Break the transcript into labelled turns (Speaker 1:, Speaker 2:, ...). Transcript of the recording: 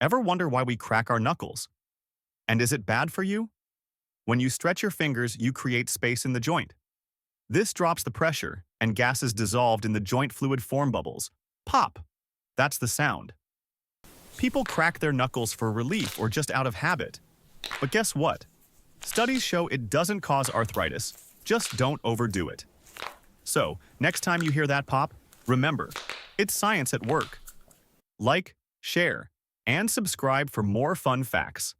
Speaker 1: Ever wonder why we crack our knuckles? And is it bad for you? When you stretch your fingers, you create space in the joint. This drops the pressure, and gas is dissolved in the joint fluid form bubbles. Pop! That's the sound. People crack their knuckles for relief or just out of habit. But guess what? Studies show it doesn't cause arthritis. Just don't overdo it. So, next time you hear that pop, remember, it's science at work. Like, share, and subscribe for more fun facts.